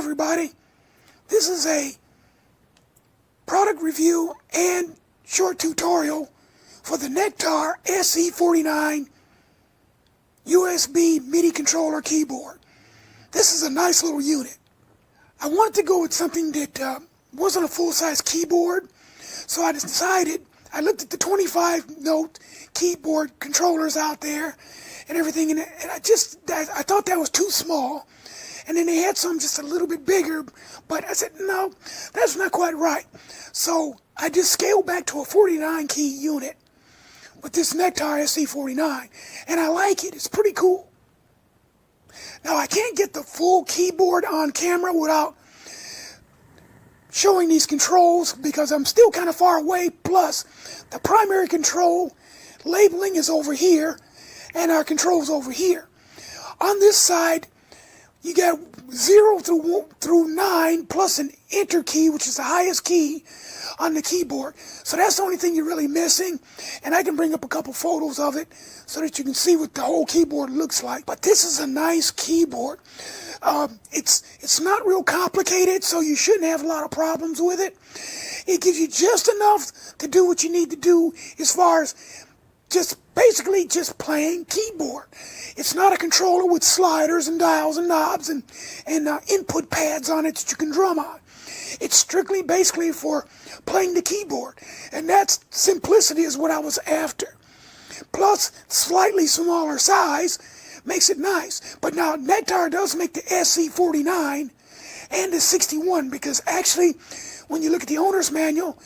everybody. This is a product review and short tutorial for the Nektar SE49 USB Midi controller keyboard. This is a nice little unit. I wanted to go with something that wasn't a full-size keyboard, so I decided, I looked at the 25-note keyboard controllers out there and everything, and I thought that was too small. And then they had some just a little bit bigger, but I said, no, that's not quite right. So I just scaled back to a 49 key unit with this Nektar SE49, and I like it. It's pretty cool. Now, I can't get the full keyboard on camera without showing these controls because I'm still kind of far away, plus the primary control labeling is over here and our controls over here. On this side, you got 0 through 9 plus an enter key, which is the highest key on the keyboard. So that's the only thing you're really missing. And I can bring up a couple photos of it so that you can see what the whole keyboard looks like. But this is a nice keyboard. It's not real complicated, so you shouldn't have a lot of problems with it. It gives you just enough to do what you need to do as far as basically just playing keyboard. It's not a controller with sliders and dials and knobs and input pads on it that you can drum on. It's strictly basically for playing the keyboard, and that simplicity is what I was after. Plus, slightly smaller size makes it nice. But now Nektar does make the SE49 and the 61, because actually when you look at the owner's manual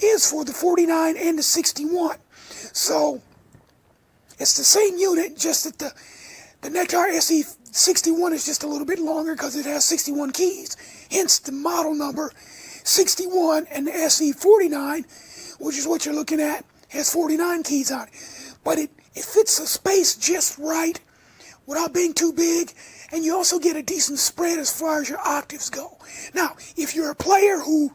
is for the 49 and the 61. So it's the same unit, just that the Nektar SE61 is just a little bit longer because it has 61 keys. Hence the model number 61, and the SE49, which is what you're looking at, has 49 keys on it. But it fits the space just right without being too big, and you also get a decent spread as far as your octaves go. Now, if you're a player who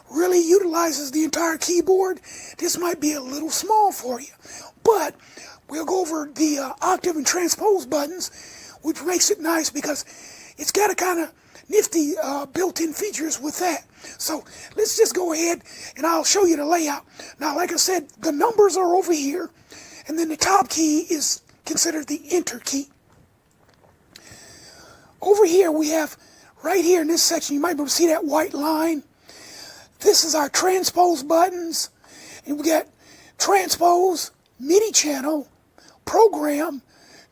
really utilizes the entire keyboard, this might be a little small for you. But we'll go over the octave and transpose buttons, which makes it nice because it's got a kind of nifty built-in features with that. So let's just go ahead and I'll show you the layout. Now, like I said, the numbers are over here, and then the top key is considered the enter key. Over here we have, right here in this section, you might be able to see that white line. This is our transpose buttons, and we got transpose, MIDI channel, program,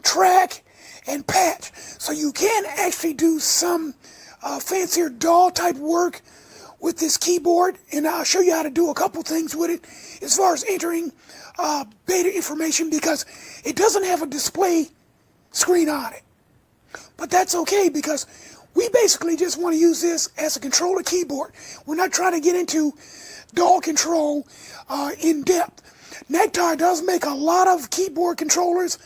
track, and patch. So you can actually do some fancier DAW type work with this keyboard, and I'll show you how to do a couple things with it as far as entering beta information, because it doesn't have a display screen on it. But that's okay, because we basically just want to use this as a controller keyboard. We're not trying to get into DAW control in depth. Nektar does make a lot of keyboard controllers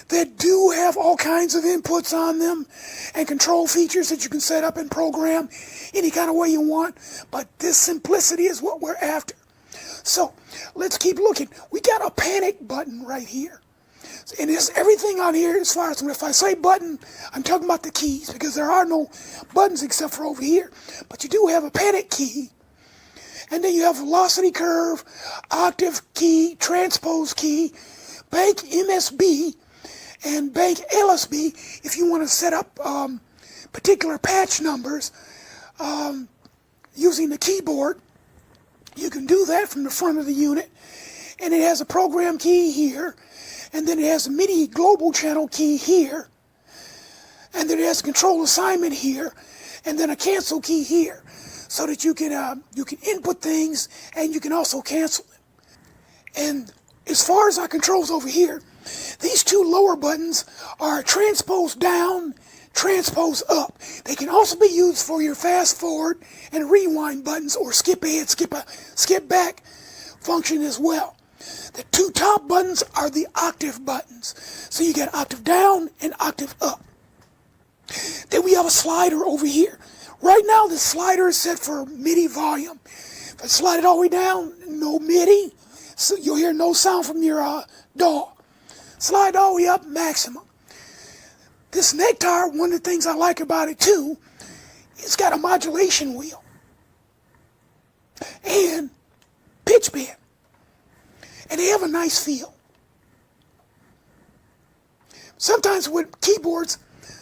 that do have all kinds of inputs on them and control features that you can set up and program any kind of way you want. But this simplicity is what we're after. So let's keep looking. We got a panic button right here. And there's everything on here as far as, if I say button, I'm talking about the keys, because there are no buttons except for over here. But you do have a panic key. And then you have velocity curve, octave key, transpose key, bank MSB, and bank LSB if you want to set up particular patch numbers using the keyboard. You can do that from the front of the unit. And it has a program key here, and then it has a MIDI global channel key here, and then it has a control assignment here, and then a cancel key here, so that you can input things and you can also cancel them. And as far as our controls over here, these two lower buttons are transpose down, transpose up. They can also be used for your fast forward and rewind buttons, or skip ahead, skip back function as well. The two top buttons are the octave buttons. So you got octave down and octave up. Then we have a slider over here. Right now the slider is set for MIDI volume. If I slide it all the way down, no MIDI, so you'll hear no sound from your DAW. Slide all the way up, maximum. This Nektar, one of the things I like about it too, it's got a modulation wheel and pitch bend, and they have a nice feel. Sometimes with keyboards,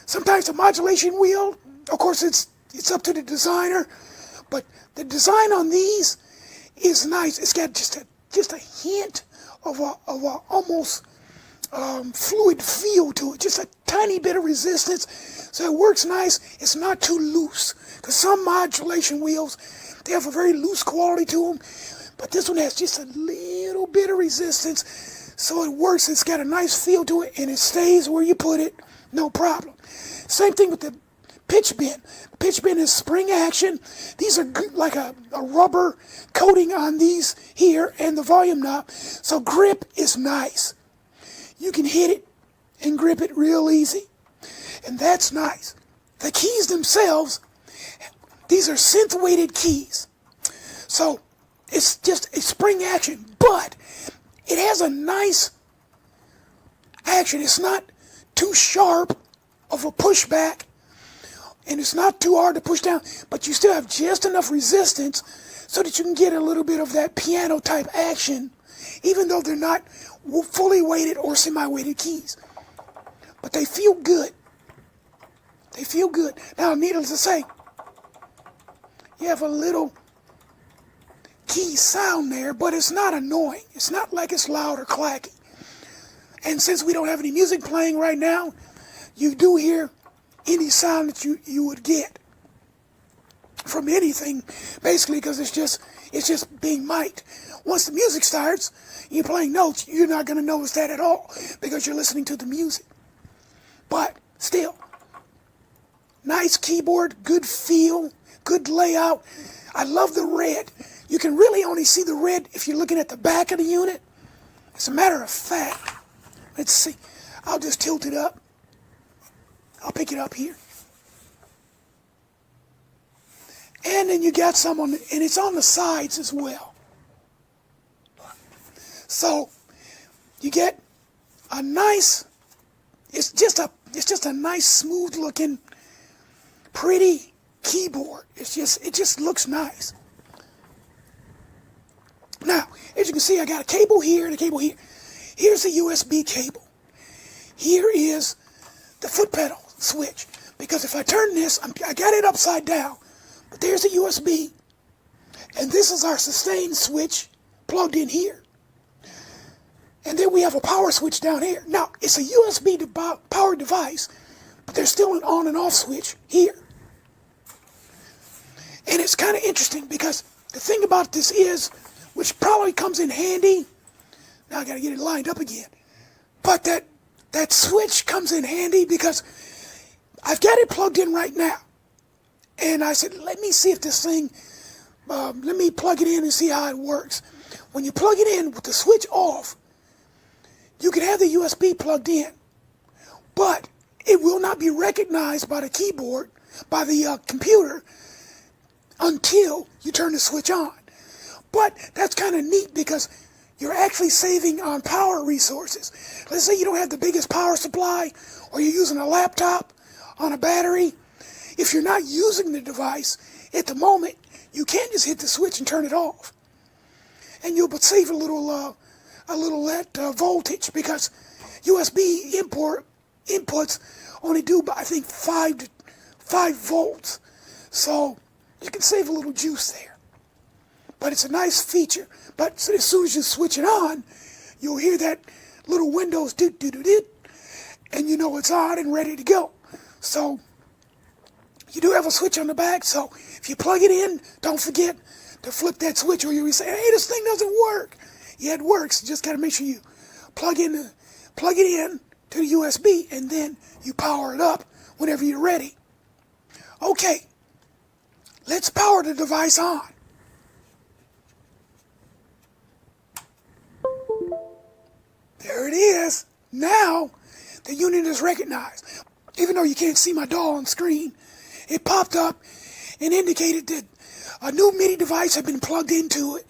sometimes the modulation wheel, of course it's up to the designer, but the design on these is nice. It's got just a hint of a almost fluid feel to it, just a tiny bit of resistance, so it works nice. It's not too loose, because some modulation wheels, they have a very loose quality to them, but this one has just a little bit of resistance, so it works. It's got a nice feel to it, and it stays where you put it, no problem. Same thing with the pitch bend. The pitch bend is spring action. These are good, like a rubber coating on these here and the volume knob, so grip is nice. You can hit it and grip it real easy, and that's nice. The keys themselves, these are synth-weighted keys, so it's just a spring action, but it has a nice action. It's not too sharp of a pushback, and it's not too hard to push down, but you still have just enough resistance so that you can get a little bit of that piano type action, even though they're not fully weighted or semi-weighted keys. But they feel good. They feel good. Now, needless to say, you have a little key sound there, but it's not annoying. It's not like it's loud or clacky. And since we don't have any music playing right now, you do hear any sound that you would get from anything, basically, because it's just being mic'd. Once the music starts, you're playing notes, you're not going to notice that at all, because you're listening to the music. But still, nice keyboard, good feel, good layout. I love the red. You can really only see the red if you're looking at the back of the unit. As a matter of fact, let's see. I'll just tilt it up. I'll pick it up here. And then you got some on, and it's on the sides as well. So you get a nice, it's just a nice, smooth looking, pretty keyboard. It just looks nice. Now, as you can see, I got a cable here and a cable here. Here's the USB cable. Here is the foot pedal switch, because if I turn this, I got it upside down, but there's the USB, and this is our sustain switch plugged in here. And then we have a power switch down here. Now, it's a USB powered device, but there's still an on and off switch here. And it's kind of interesting, because the thing about this is, which probably comes in handy, now I got to get it lined up again, but that switch comes in handy because I've got it plugged in right now. And I said, let me see if this thing, let me plug it in and see how it works. When you plug it in with the switch off, you can have the USB plugged in, but it will not be recognized by the keyboard, by the computer, until you turn the switch on. But that's kind of neat, because you're actually saving on power resources. Let's say you don't have the biggest power supply, or you're using a laptop on a battery. If you're not using the device at the moment, you can just hit the switch and turn it off, and you'll save a little that voltage, because USB inputs only do, I think, 5 volts, so you can save a little juice there. But it's a nice feature. But as soon as you switch it on, you'll hear that little Windows doot doot doot doot, and you know it's on and ready to go. So you do have a switch on the back, so if you plug it in, don't forget to flip that switch, or you'll say, hey, this thing doesn't work. Yeah, it works. You just got to make sure you plug it in to the USB, and then you power it up whenever you're ready. Okay, let's power the device on. There it is. Now the unit is recognized. Even though you can't see my doll on screen, it popped up and indicated that a new Midi device had been plugged into it,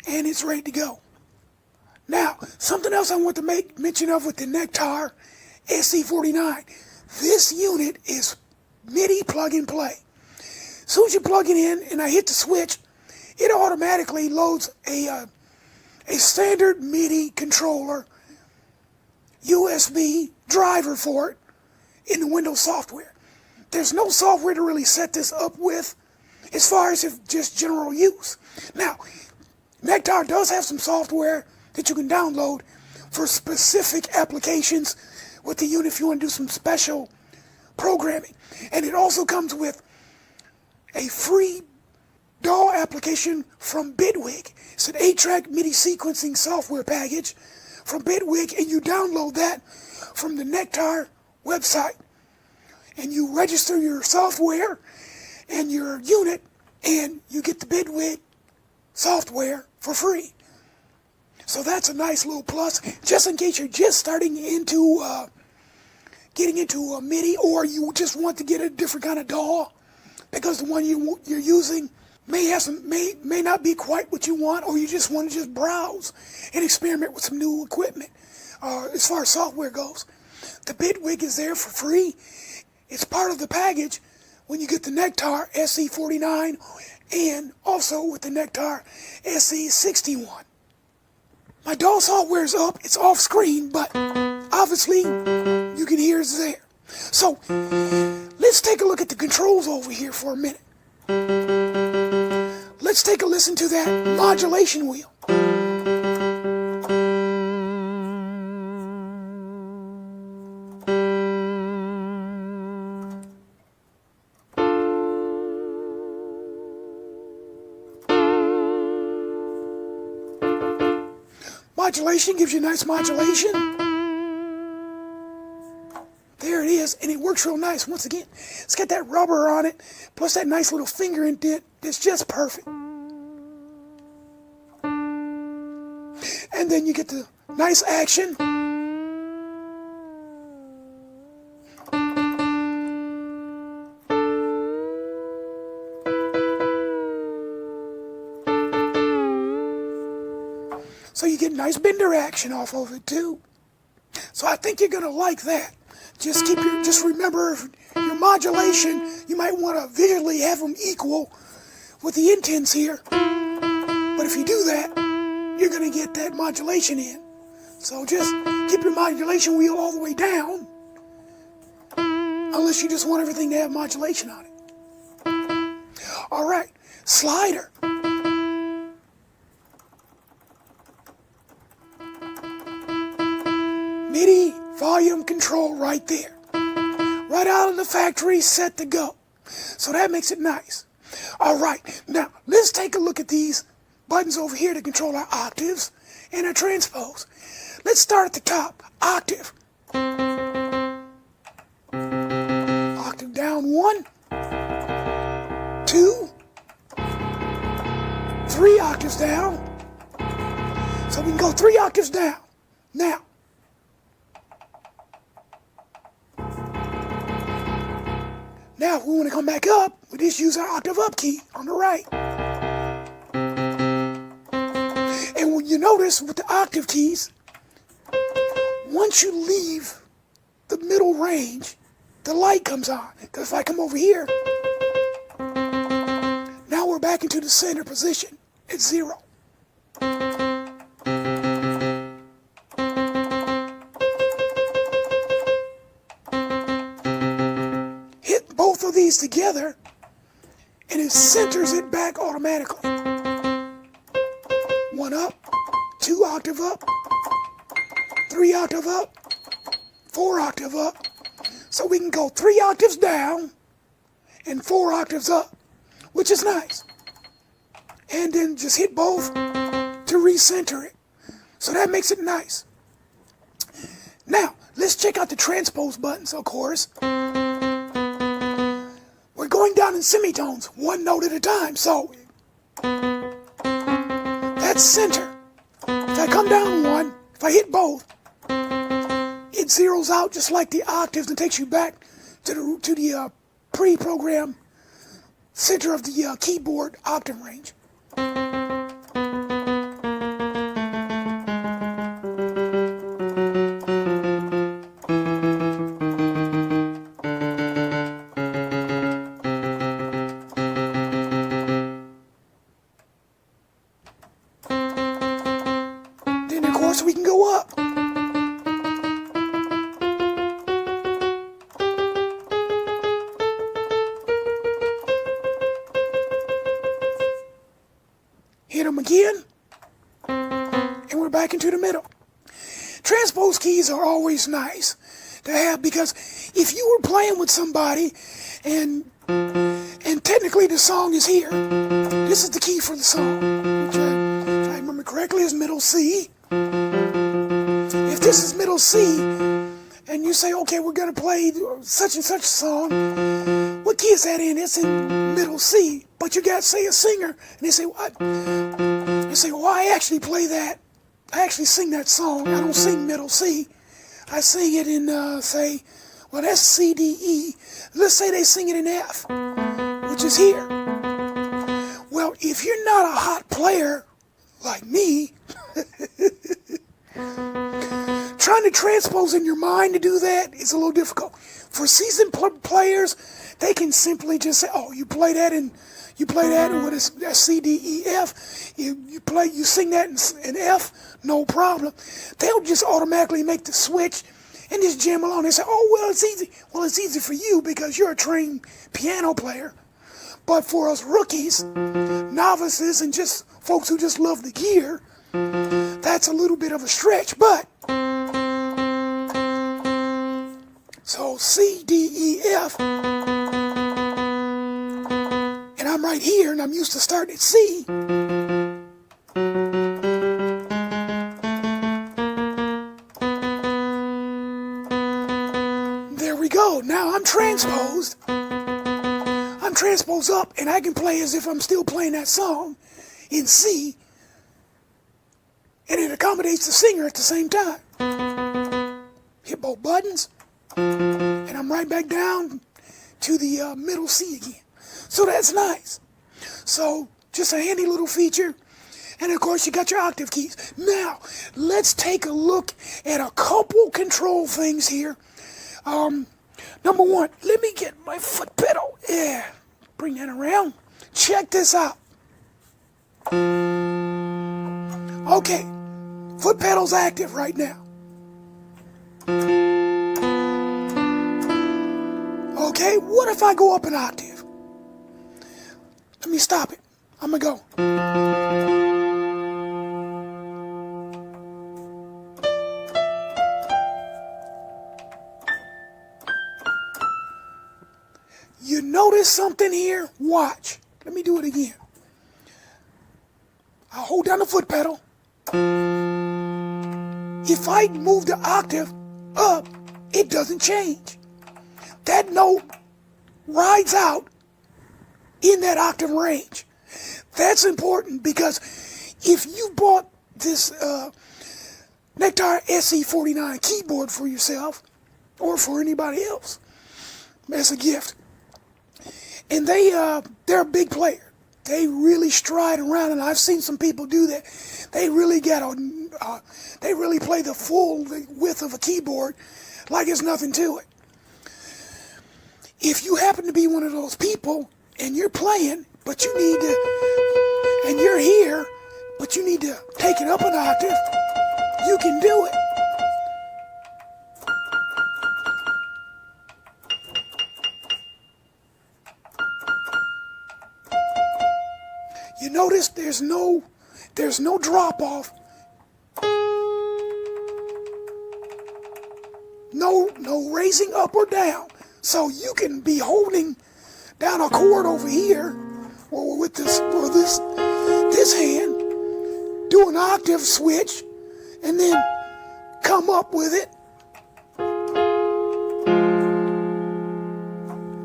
and it's ready to go. Now, something else I want to make mention of with the Nektar SE49. This unit is Midi plug and play. As soon as you plug it in and I hit the switch, it automatically loads a standard Midi controller USB driver for it in the Windows software. There's no software to really set this up with as far as if just general use. Now, Nektar does have some software that you can download for specific applications with the unit if you want to do some special programming. And it also comes with a free DAW application from Bitwig. It's an 8-track MIDI sequencing software package from Bitwig, and you download that from the Nektar website. And you register your software and your unit, and you get the Bitwig software for free. So that's a nice little plus, just in case you're just starting into getting into a MIDI, or you just want to get a different kind of DAW because the one you're using may not be quite what you want, or you just want to just browse and experiment with some new equipment. As far as software goes, the Bitwig is there for free. It's part of the package when you get the Nektar SE49 and also with the Nektar SE61. My DAW software is up. It's off screen, but obviously you can hear it's there. So let's take a look at the controls over here for a minute. Let's take a listen to that modulation wheel. Modulation gives you nice modulation. There it is, and it works real nice. Once again, it's got that rubber on it, plus that nice little finger indent that's just perfect. And then you get the nice action. So you get nice bender action off of it too. So I think you're gonna like that. Just remember your modulation. You might want to visually have them equal with the intents here. But if you do that, you're gonna get that modulation in. So just keep your modulation wheel all the way down, unless you just want everything to have modulation on it. All right, slider. MIDI volume control right there. Right out of the factory, set to go. So that makes it nice. All right, now let's take a look at these buttons over here to control our octaves and our transpose. Let's start at the top, octave. Octave down 1, 2, 3 octaves down. So we can go 3 octaves down. Now, if we want to come back up, we just use our octave up key on the right. And when you notice with the octave keys, once you leave the middle range, the light comes on. Because if I come over here, now we're back into the center position at 0. Both of these together, and it centers it back automatically. 1 up, 2 octave up, 3 octave up, 4 octave up. So we can go 3 octaves down and 4 octaves up, which is nice. And then just hit both to recenter it. So that makes it nice. Now, let's check out the transpose buttons, of course. We're going down in semitones, 1 note at a time, so that's center. If I come down 1, if I hit both, it zeroes out just like the octaves and takes you back to the pre-programmed center of the keyboard octave range. them again, and we're back into the middle. Transpose keys are always nice to have, because if you were playing with somebody and technically the song is here, this is the key for the song, which if I remember correctly is middle C. If this is middle C, and you say, okay, we're going to play such and such a song, what key is that in? It's in middle C. But you got, say, a singer, and they say, what? They say, well, I actually play that. I actually sing that song. I don't sing middle C. I sing it in, say, well, that's C, D, E. Let's say they sing it in F, which is here. Well, if you're not a hot player like me, trying to transpose in your mind to do that is a little difficult. For seasoned players, they can simply just say, oh, you play that and what is that, C, D, E, F. You sing that in F, no problem. They'll just automatically make the switch and just jam along. They say, oh, well, it's easy. Well, it's easy for you because you're a trained piano player. But for us rookies, novices, and just folks who just love the gear, that's a little bit of a stretch. But so C, D, E, F, and I'm right here, and I'm used to starting at C. There we go. Now I'm transposed. I'm transposed up, and I can play as if I'm still playing that song in C, and it accommodates the singer at the same time. Hit both buttons, and I'm right back down to the middle C again. So that's nice. So just a handy little feature. And of course you got your octave keys. Now, let's take a look at a couple control things here. Number one, let me get my foot pedal. Yeah, bring that around. Check this out. Okay, foot pedal's active right now. Okay, what if I go up an octave? Let me stop it. I'm gonna go. You notice something here? Watch. Let me do it again. I'll hold down the foot pedal. If I move the octave up, it doesn't change. That note rides out in that octave range. That's important because if you bought this Nektar SE49 keyboard for yourself or for anybody else as a gift, and they're a big player. They really stride around, and I've seen some people do that. They really they really play the full width of a keyboard like it's nothing to it. If you happen to be one of those people and you're playing, but you need to, and you're here, but you need to take it up an octave, you can do it. You notice there's no drop off. No raising up or down. So you can be holding down a chord over here, or with this hand, do an octave switch, and then come up with it.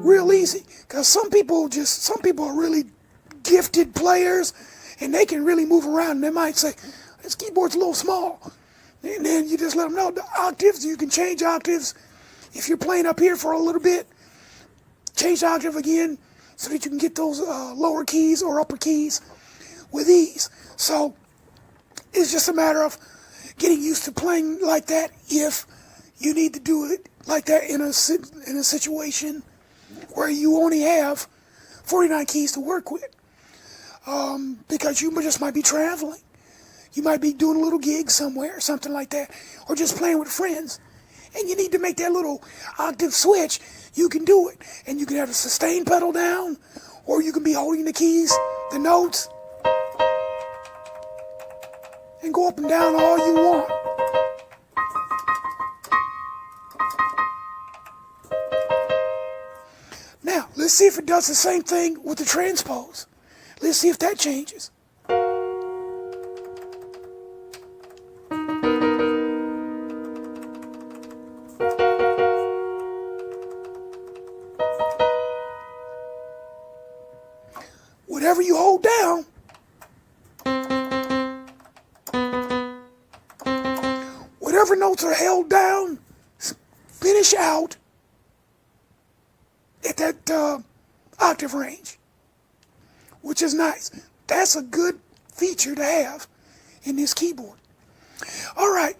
Real easy. Because some people are really gifted players, and they can really move around. And they might say, this keyboard's a little small. And then you just let them know the octaves. You can change octaves. If you're playing up here for a little bit, change the octave again so that you can get those lower keys or upper keys with ease. So it's just a matter of getting used to playing like that if you need to do it like that in a situation where you only have 49 keys to work with. Because you just might be traveling. You might be doing a little gig somewhere or something like that, or just playing with friends. And you need to make that little octave switch. You can do it. And you can have a sustain pedal down, or you can be holding the keys, the notes. and go up and down all you want. Now, let's see if it does the same thing with the transpose. Let's see if that changes. Whatever you hold down, whatever notes are held down, finish out at that octave range, which is nice. That's a good feature to have in this keyboard. All right,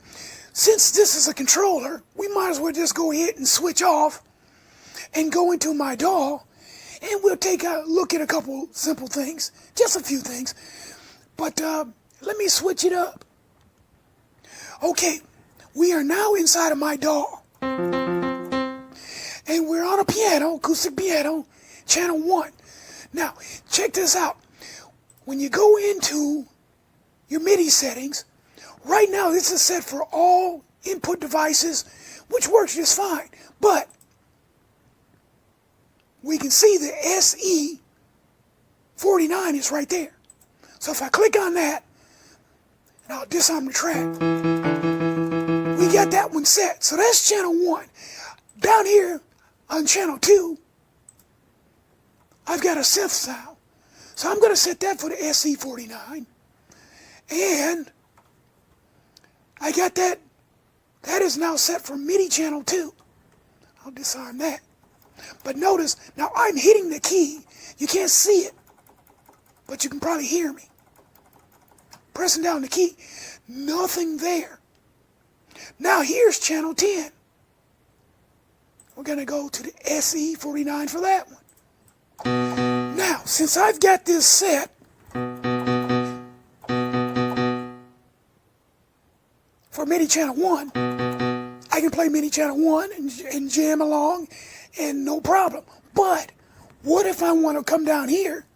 since this is a controller, we might as well just go ahead and switch off and go into my DAW, and we'll take a look at a couple simple things, just a few things. But let me switch it up. Okay, we are now inside of my DAW. And we're on a piano, acoustic piano, channel 1. Now, check this out. When you go into your MIDI settings, right now this is set for all input devices, which works just fine. But we can see the SE49 is right there. So if I click on that, and I'll disarm the track, we got that one set. So that's channel 1. Down here on channel 2, I've got a synth sound. So I'm going to set that for the SE49. And I got that. That is now set for MIDI channel 2. I'll disarm that. But notice, now I'm hitting the key. You can't see it, but you can probably hear me. Pressing down the key. Nothing there. Now here's channel 10. We're going to go to the SE49 for that one. Now, since I've got this set for MIDI channel 1, I can play MIDI channel 1 and jam along and no problem. But what if I want to come down here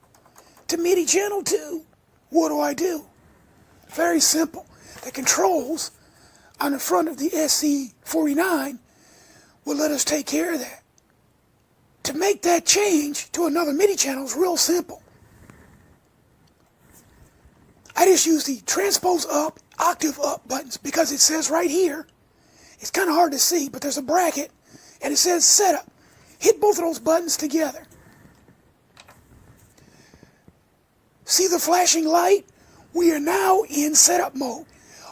to MIDI channel 2? What do? Very simple. The controls on the front of the SE49 will let us take care of that. To make that change to another MIDI channel is real simple. I just use the transpose up, octave up buttons because it says right here, it's kind of hard to see, but there's a bracket and it says setup. Hit both of those buttons together. See the flashing light? We are now in setup mode.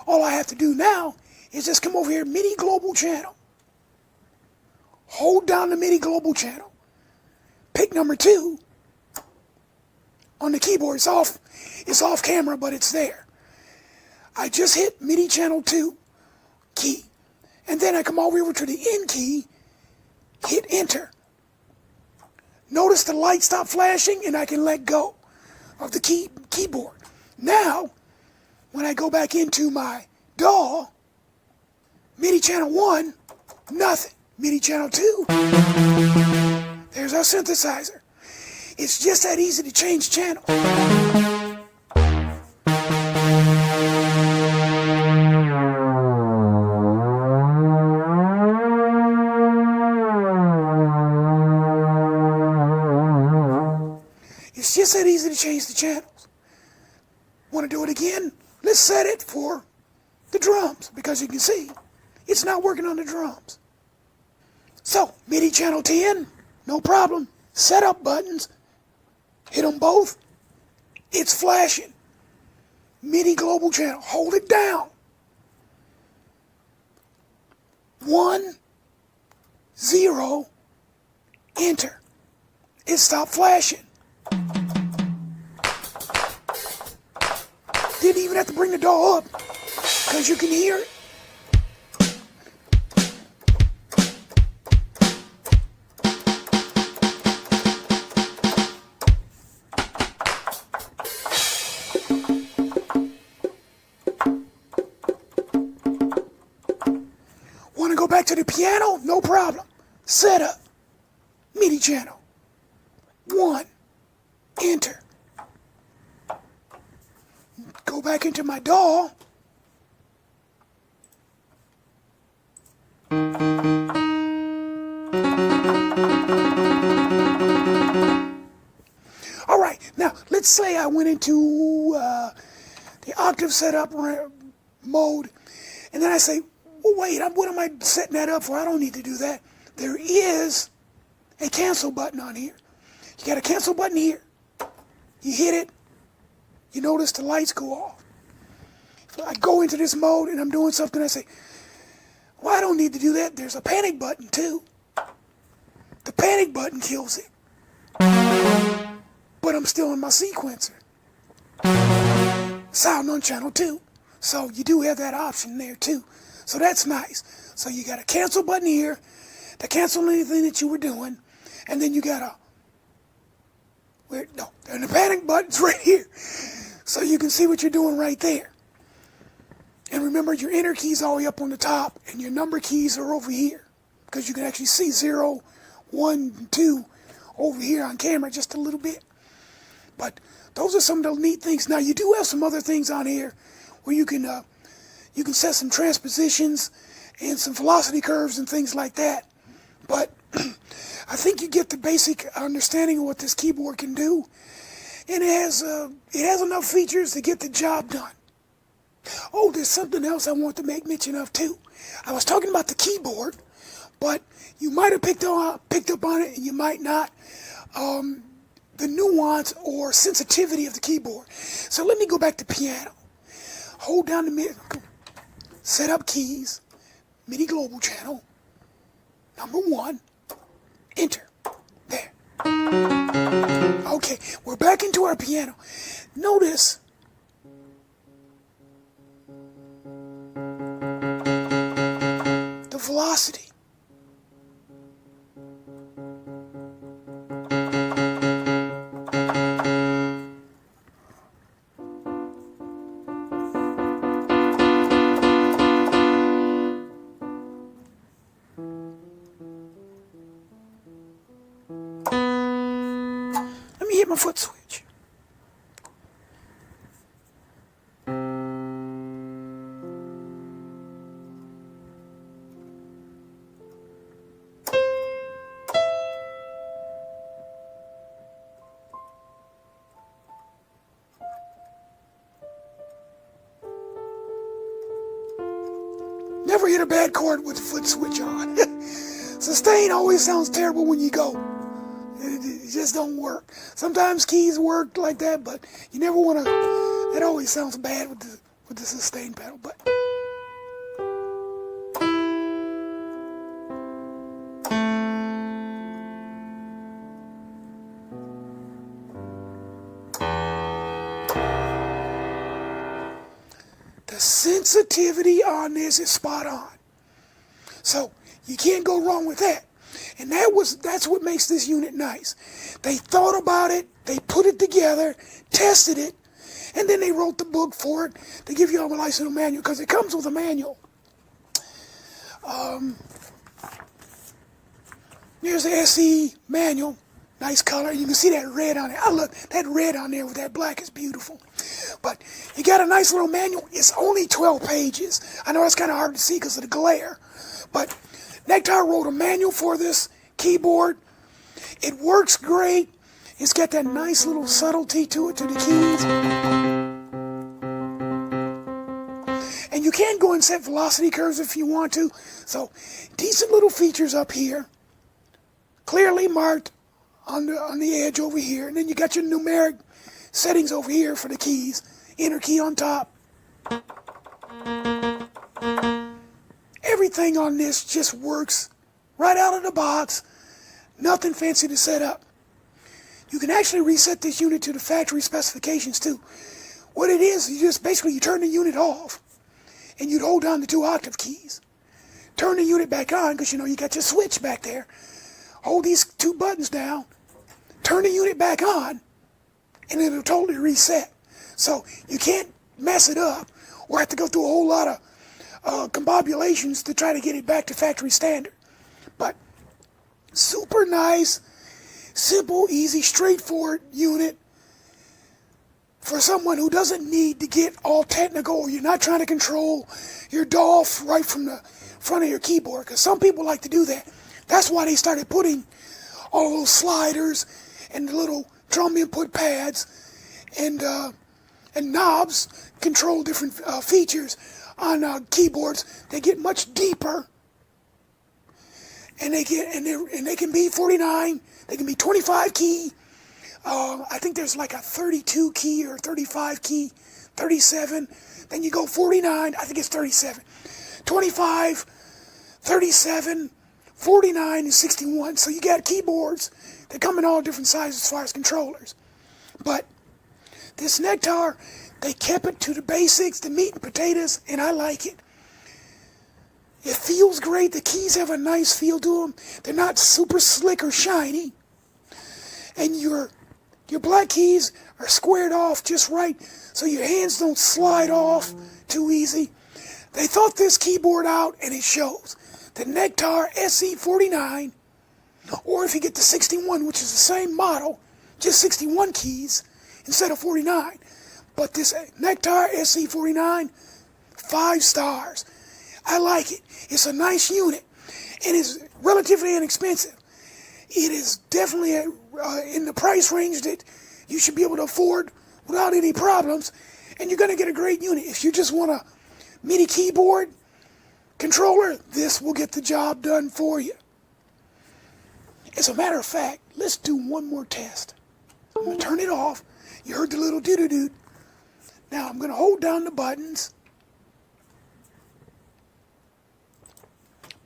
All I have to do now is just come over here, MIDI global channel. Hold down the MIDI global channel. Pick number 2 on the keyboard. It's off camera, but it's there. I just hit MIDI channel 2 key. And then I come all the way over to the N key, hit enter. Notice the light stop flashing and I can let go of the keyboard. Now, when I go back into my DAW, MIDI channel 1, nothing. MIDI channel 2, there's our synthesizer. It's just that easy to change channel. It's just that easy to change the channels. Want to do it again? Let's set it for the drums, because you can see it's not working on the drums. So, MIDI channel 10, no problem. Setup buttons, hit them both. It's flashing. MIDI global channel, hold it down. 1, 0, enter. It stopped flashing. Didn't even have to bring the DAW up, because you can hear it. Want to go back to the piano? No problem. Setup. MIDI channel. 1. Enter. Go back into my DAW. let's say I went into the octave setup mode, and then I say, well, wait, what am I setting that up for? I don't need to do that. There is a cancel button on here. You got a cancel button here. You hit it, you notice the lights go off. So I go into this mode and I'm doing something, I say, well, I don't need to do that. There's a panic button too. The panic button kills it. But I'm still in my sequencer. Sound on channel 2. So you do have that option there too. So that's nice. So you got a cancel button here to cancel anything that you were doing. And then you got and the panic button's right here. So you can see what you're doing right there. And remember, your enter key's all the way up on the top, and your number keys are over here. Because you can actually see 0, 1, 2 over here on camera just a little bit. But those are some of the neat things. Now, you do have some other things on here where you can set some transpositions and some velocity curves and things like that. But I think you get the basic understanding of what this keyboard can do. And it has enough features to get the job done. Oh, there's something else I want to make mention of too. I was talking about the keyboard, but you might have picked up on it and you might not. The nuance or sensitivity of the keyboard. So let me go back to piano. Hold down the Midi, set up keys, Midi global channel, number 1, enter, there. Okay, we're back into our piano. Notice the velocity. Let me hit my foot switch. Never hit a bad chord with the foot switch on. Sustain always sounds terrible when you go. It just don't work. Sometimes keys work like that, but you never want to. It always sounds bad with the sustain pedal. But the sensitivity on this is spot on. So you can't go wrong with that. And that's what makes this unit nice. They thought about it, they put it together, tested it, and then they wrote the book for it to give you a nice little manual, because it comes with a manual. There's the SE manual, nice color. You can see that red on it. Oh, look, that red on there with that black is beautiful. But you got a nice little manual. It's only 12 pages. I know it's kind of hard to see because of the glare, but Nektar wrote a manual for this keyboard. It works great. It's got that nice little subtlety to it, to the keys. And you can go and set velocity curves if you want to. So, decent little features up here. Clearly marked on the edge over here. And then you got your numeric settings over here for the keys. Enter key on top. Everything on this just works right out of the box. Nothing fancy to set up. You can actually reset this unit to the factory specifications too. What it is, you just basically turn the unit off and you'd hold down the 2 octave keys. Turn the unit back on, because you know you got your switch back there. Hold these 2 buttons down, turn the unit back on, and it'll totally reset. So you can't mess it up or have to go through a whole lot of combobulations to try to get it back to factory standard. But super nice, simple, easy, straightforward unit for someone who doesn't need to get all technical, or you're not trying to control your DAW right from the front of your keyboard, because some people like to do that. That's why they started putting all those sliders and the little drum input pads and knobs control different features on keyboards. They get much deeper, and they can be 49. They can be 25 key. I think there's like a 32 key or 35 key, 37. Then you go 49. I think it's 37, 25, 37, 49, and 61. So you got keyboards that come in all different sizes as far as controllers. But this Nektar, they kept it to the basics, the meat and potatoes, and I like it. It feels great. The keys have a nice feel to them. They're not super slick or shiny. And your black keys are squared off just right so your hands don't slide off too easy. They thought this keyboard out, and it shows. The Nektar SE49, or if you get the 61, which is the same model, just 61 keys instead of 49. But this Nektar SE49, 5 stars. I like it. It's a nice unit, and it's relatively inexpensive. It is definitely in the price range that you should be able to afford without any problems, and you're going to get a great unit. If you just want a MIDI keyboard controller, this will get the job done for you. As a matter of fact, let's do one more test. I'm going to turn it off. You heard the little doo-doo-doo. Now I'm going to hold down the buttons.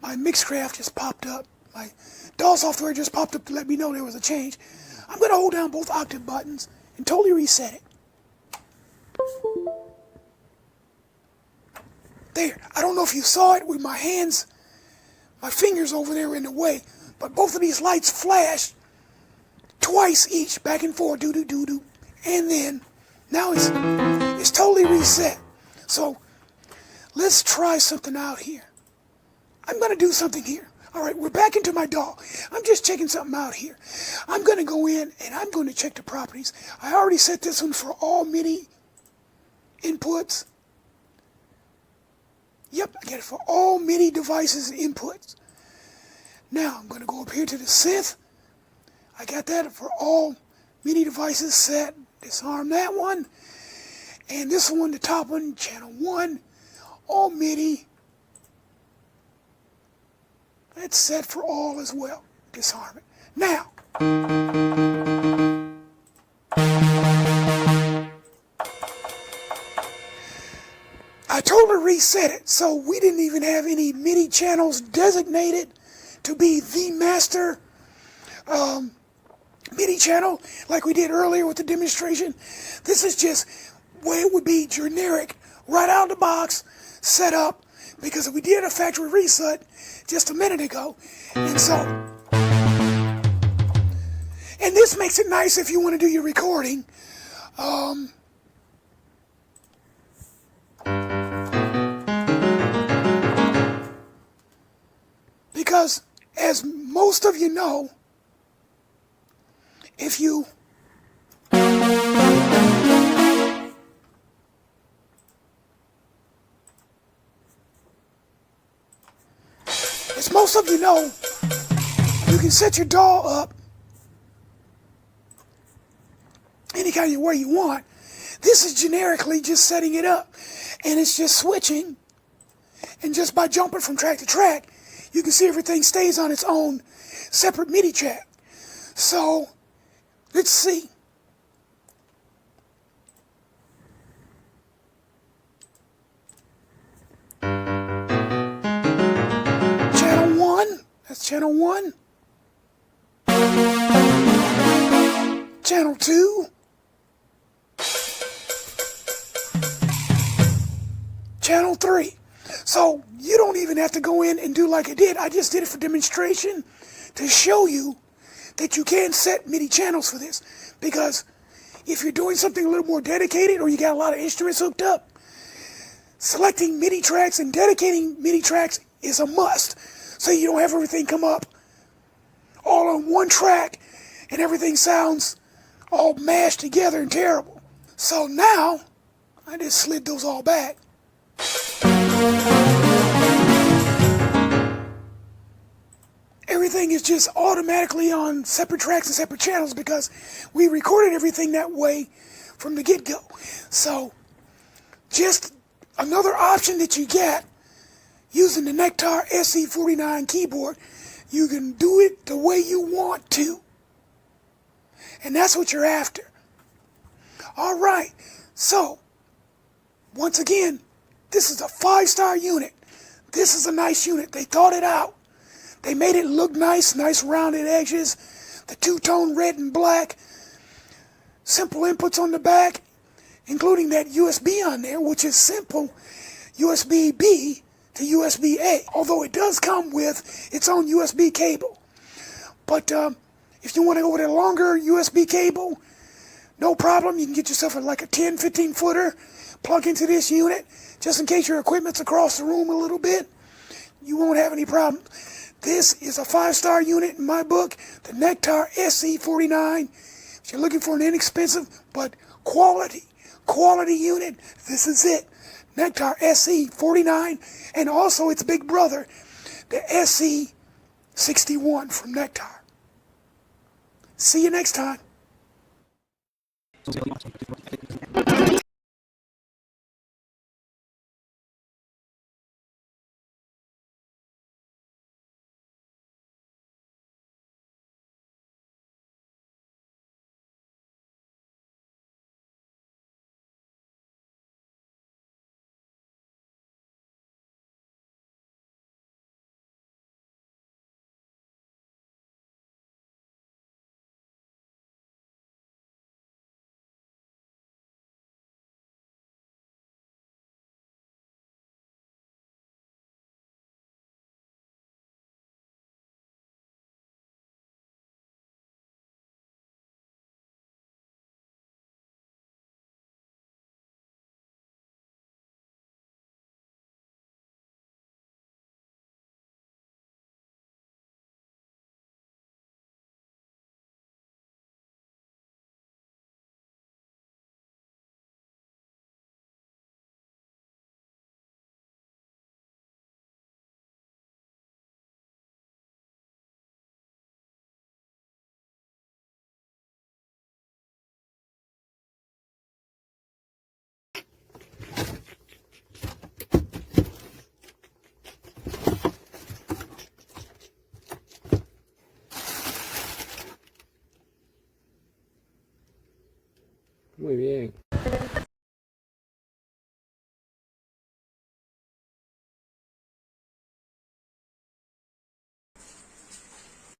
My Mixcraft just popped up. My DAW software just popped up to let me know there was a change. I'm going to hold down both octave buttons and totally reset it. There. I don't know if you saw it with my hands. My fingers over there in the way. But both of these lights flashed twice each, back and forth, doo-doo-doo-doo. And then, now it's totally reset. So, let's try something out here. I'm going to do something here. All right, we're back into my DAW. I'm just checking something out here. I'm going to go in and I'm going to check the properties. I already set this one for all MIDI inputs. Yep, I get it for all MIDI devices inputs. Now, I'm going to go up here to the synth. I got that for all MIDI devices set. Disarm that one. And this one, the top one, channel 1, all MIDI. That's set for all as well. Disarm it. Now, I totally reset it, so we didn't even have any MIDI channels designated to be the master MIDI channel like we did earlier with the demonstration. This is just where it would be generic, right out of the box, set up, because we did a factory reset just a minute ago. And so, and this makes it nice if you want to do your recording. Because, as most of you know, if you as most of you know, you can set your DAW up any kind of way you want. This is generically just setting it up, and it's just switching, and just by jumping from track to track, you can see everything stays on its own separate MIDI track. So, let's see. Channel 1, that's channel 1. Channel 2. Channel 3. So, you don't even have to go in and do like I did. I just did it for demonstration to show you that you can set MIDI channels for this. Because if you're doing something a little more dedicated, or you got a lot of instruments hooked up, selecting MIDI tracks and dedicating MIDI tracks is a must. So you don't have everything come up all on one track and everything sounds all mashed together and terrible. So now, I just slid those all back. Everything is just automatically on separate tracks and separate channels because we recorded everything that way from the get-go. So just another option that you get using the Nektar SE49 keyboard. You can do it the way you want to. And that's what you're after. All right. So, once again, this is a 5-star unit. This is a nice unit. They thought it out. They made it look nice, nice rounded edges, the two-tone red and black, simple inputs on the back, including that USB on there, which is simple USB-B to USB-A, although it does come with its own USB cable. But if you want to go with a longer USB cable, no problem. You can get yourself like a 10, 15 footer, plug into this unit, just in case your equipment's across the room a little bit. You won't have any problem. This is a 5-star unit in my book, the Nektar SE49. If you're looking for an inexpensive but quality unit, this is it. Nektar SE49, and also its big brother, the SE61 from Nektar. See you next time. Muy bien.